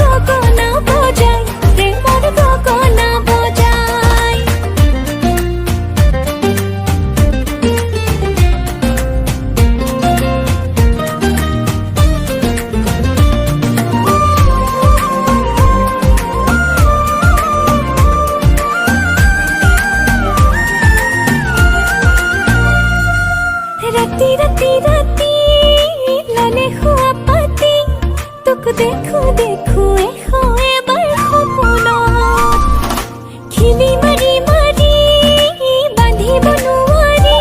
গগনা বজাই প্রেমর গগনা বজাই রাতি রাতি রাতি লালে হুয়া পাতি তোক দেখো দেখো এখো এবার সপোন খিলি মারি মারি বান্ধিব নোৱাৰি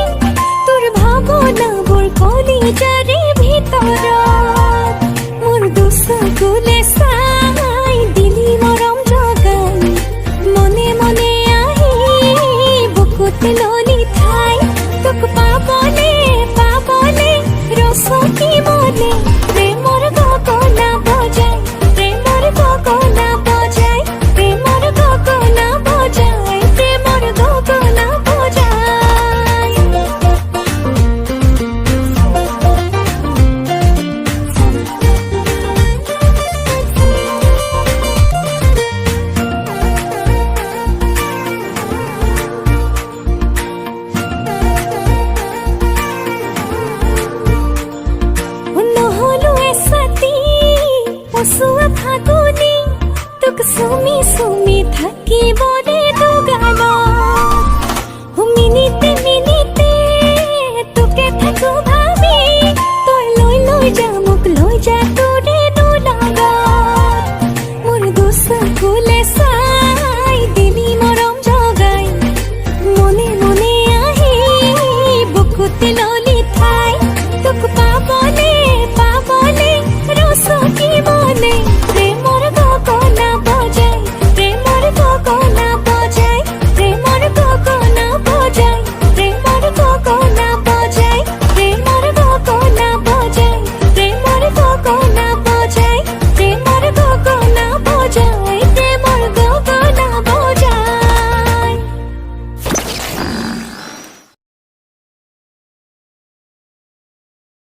তোৰ ভাৱনাবোৰ কলিজাৰে ভিতৰত মোৰ দুচকুলে চাই দিলি মৰম জগাই মনে মনে আহি বুকুত ললি ঠাই তোক পাবলে পাবলে ৰচকি মনে প্ৰেমৰ গগনা বজাই প্ৰেমৰ গগনা বজাই প্ৰেমৰ গগনা বজাই প্ৰেমৰ গগনা বজাই নহলো এছাতি পচোৱা ফাগুনি তোক চুমি চুমি থাকিবৰে